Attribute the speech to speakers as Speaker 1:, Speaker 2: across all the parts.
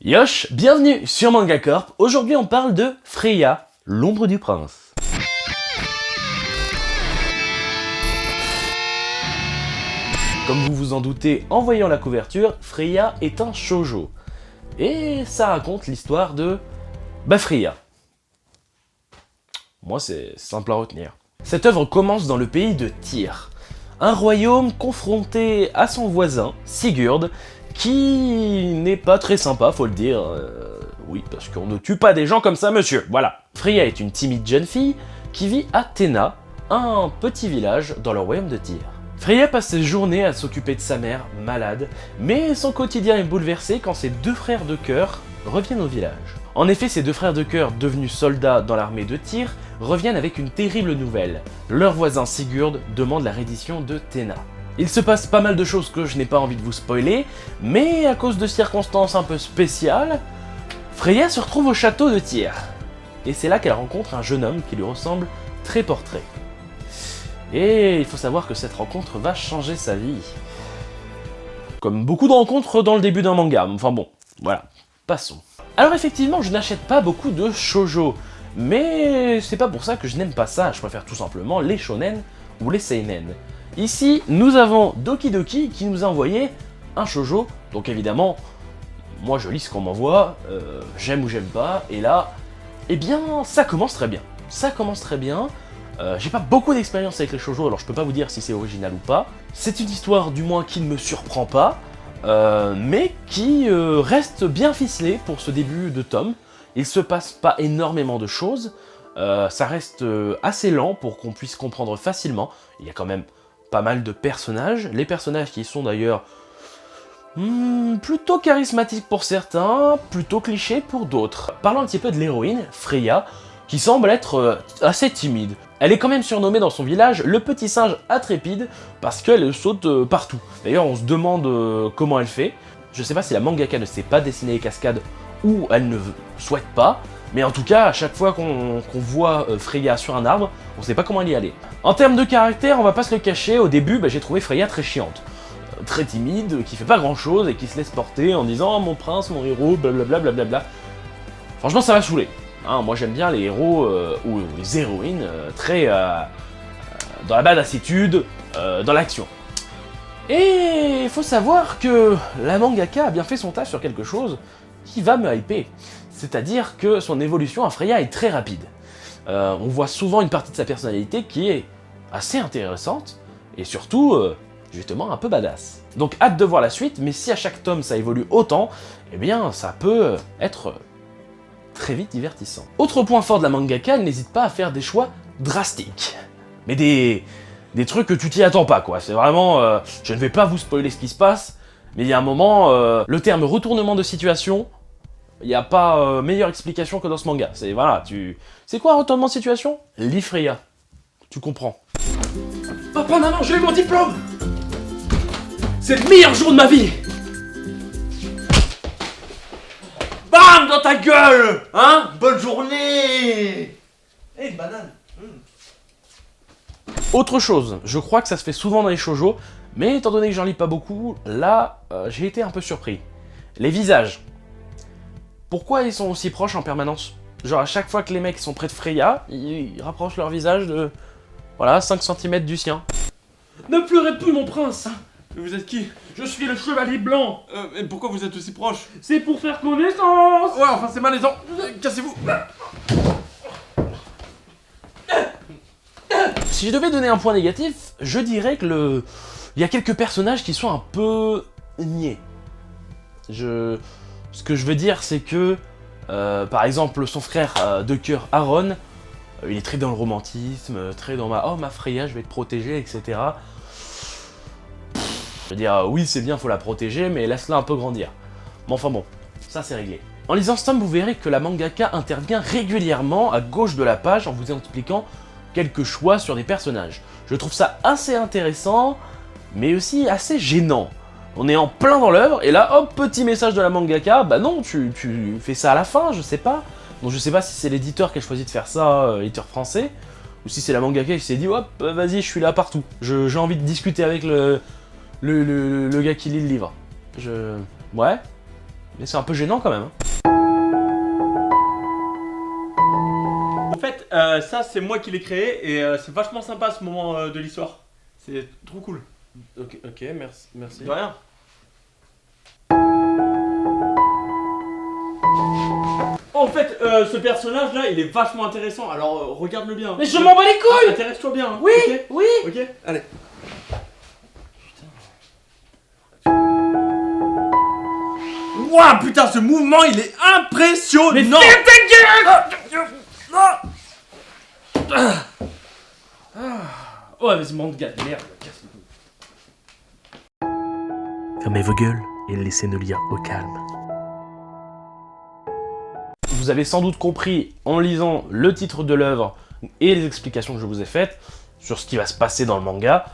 Speaker 1: Yosh, bienvenue sur Manga Corp. Aujourd'hui on parle de Freya, l'ombre du prince. Comme vous vous en doutez en voyant la couverture, Freya est un shoujo. Et ça raconte l'histoire de Freya. Moi c'est simple à retenir. Cette œuvre commence dans le pays de Tyr, un royaume confronté à son voisin, Sigurd, qui n'est pas très sympa, faut le dire. Oui, parce qu'on ne tue pas des gens comme ça, monsieur, voilà. Freya est une timide jeune fille qui vit à Théna, un petit village dans le royaume de Tyr. Freya passe ses journées à s'occuper de sa mère, malade, mais son quotidien est bouleversé quand ses deux frères de cœur reviennent au village. En effet, ces deux frères de cœur, devenus soldats dans l'armée de Tyr, reviennent avec une terrible nouvelle. Leur voisin Sigurd demande la reddition de Théna. Il se passe pas mal de choses que je n'ai pas envie de vous spoiler, mais à cause de circonstances un peu spéciales, Freya se retrouve au château de Tyr. Et c'est là qu'elle rencontre un jeune homme qui lui ressemble très portrait. Et il faut savoir que cette rencontre va changer sa vie. Comme beaucoup de rencontres dans le début d'un manga, enfin bon, voilà, passons. Alors effectivement, je n'achète pas beaucoup de shoujo, mais c'est pas pour ça que je n'aime pas ça, je préfère tout simplement les shonen ou les seinen. Ici, nous avons Doki Doki qui nous a envoyé un shoujo, donc évidemment, moi je lis ce qu'on m'envoie, j'aime ou j'aime pas, et là, eh bien, ça commence très bien. Ça commence très bien, j'ai pas beaucoup d'expérience avec les shoujo, alors je peux pas vous dire si c'est original ou pas. C'est une histoire du moins qui ne me surprend pas, mais qui reste bien ficelée pour ce début de tome. Il se passe pas énormément de choses, ça reste assez lent pour qu'on puisse comprendre facilement. Il y a quand même pas mal de personnages, les personnages qui sont d'ailleurs plutôt charismatiques pour certains, plutôt clichés pour d'autres. Parlons un petit peu de l'héroïne, Freya, qui semble être assez timide. Elle est quand même surnommée dans son village le petit singe intrépide parce qu'elle saute partout. D'ailleurs on se demande comment elle fait. Je sais pas si la mangaka ne sait pas dessiner les cascades ou elle ne souhaite pas, mais en tout cas à chaque fois qu'on voit Freya sur un arbre, on sait pas comment elle y aller. En termes de caractère, on va pas se le cacher, au début j'ai trouvé Freya très chiante. Très timide, qui fait pas grand chose et qui se laisse porter en disant oh, mon prince, mon héros, blablabla blablabla. Franchement ça m'a saoulé. Hein, moi j'aime bien les héros ou les héroïnes très dans la badassitude, dans l'action. Et il faut savoir que la mangaka a bien fait son taf sur quelque chose qui va me hyper. C'est-à-dire que son évolution à Freya est très rapide. On voit souvent une partie de sa personnalité qui est assez intéressante et surtout justement un peu badass. Donc hâte de voir la suite, mais si à chaque tome ça évolue autant, eh bien ça peut être très vite divertissant. Autre point fort de la mangaka, elle n'hésite pas à faire des choix drastiques. Mais des trucs que tu t'y attends pas, quoi. C'est vraiment... je ne vais pas vous spoiler ce qui se passe, mais il y a un moment, le terme retournement de situation, il n'y a pas meilleure explication que dans ce manga. C'est, voilà, C'est quoi un retournement de situation? Lis Freya. Tu comprends. Papa, maman, j'ai eu mon diplôme! C'est le meilleur jour de ma vie! Bam dans ta gueule! Hein? Bonne journée! Eh, une banane! Autre chose, je crois que ça se fait souvent dans les shoujo, mais étant donné que j'en lis pas beaucoup, là, j'ai été un peu surpris. Les visages. Pourquoi ils sont aussi proches en permanence? Genre à chaque fois que les mecs sont près de Freya, ils rapprochent leur visage de... Voilà, 5 cm du sien. Ne pleurez plus mon prince!
Speaker 2: Vous êtes qui?
Speaker 1: Je suis le chevalier blanc!
Speaker 2: Et pourquoi vous êtes aussi proche?
Speaker 1: C'est pour faire connaissance!
Speaker 2: Ouais, enfin c'est malaisant. Cassez-vous.
Speaker 1: Si je devais donner un point négatif, je dirais que il y a quelques personnages qui sont un peu niais. Ce que je veux dire, c'est que, par exemple, son frère de cœur, Aaron, il est très dans le romantisme, très dans ma Freya, je vais te protéger, etc. Je veux dire, oui, c'est bien, faut la protéger, mais laisse-la un peu grandir. Mais enfin bon, ça c'est réglé. En lisant ce tome, vous verrez que la mangaka intervient régulièrement à gauche de la page en vous expliquant quelques choix sur des personnages. Je trouve ça assez intéressant, mais aussi assez gênant. On est en plein dans l'œuvre, et là, hop, petit message de la mangaka, bah non, tu fais ça à la fin, je sais pas. Donc je sais pas si c'est l'éditeur qui a choisi de faire ça, l'éditeur français, ou si c'est la mangaka qui s'est dit, hop, vas-y, je suis là partout. J'ai envie de discuter avec le gars qui lit le livre. Ouais. mais c'est un peu gênant quand même. Hein.
Speaker 2: En fait, ça c'est moi qui l'ai créé et c'est vachement sympa ce moment de l'histoire. C'est trop cool.
Speaker 1: Ok, merci.
Speaker 2: De rien. En fait, ce personnage là, il est vachement intéressant. Alors regarde-le bien.
Speaker 1: Mais je m'en bats les couilles.
Speaker 2: Intéresse-toi bien. Hein.
Speaker 1: Oui,
Speaker 2: Ok.
Speaker 1: oui.
Speaker 2: Ok. Allez. Ouah, putain, ce mouvement, il est impressionnant.
Speaker 1: Mais ferme ta gueule. Oh, mais ce manga de merde, casse les couilles. Fermez vos gueules et laissez-nous lire au calme. Vous avez sans doute compris en lisant le titre de l'œuvre et les explications que je vous ai faites sur ce qui va se passer dans le manga,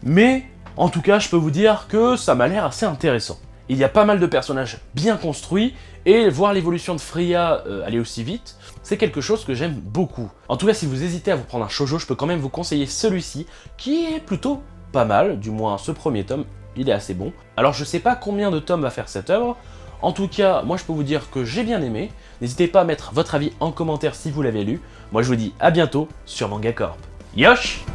Speaker 1: mais en tout cas, je peux vous dire que ça m'a l'air assez intéressant. Il y a pas mal de personnages bien construits, et voir l'évolution de Freya aller aussi vite, c'est quelque chose que j'aime beaucoup. En tout cas, si vous hésitez à vous prendre un shoujo, je peux quand même vous conseiller celui-ci, qui est plutôt pas mal, du moins ce premier tome, il est assez bon. Alors je sais pas combien de tomes va faire cette œuvre, en tout cas, moi je peux vous dire que j'ai bien aimé. N'hésitez pas à mettre votre avis en commentaire si vous l'avez lu. Moi je vous dis à bientôt sur Manga Corp. Yosh!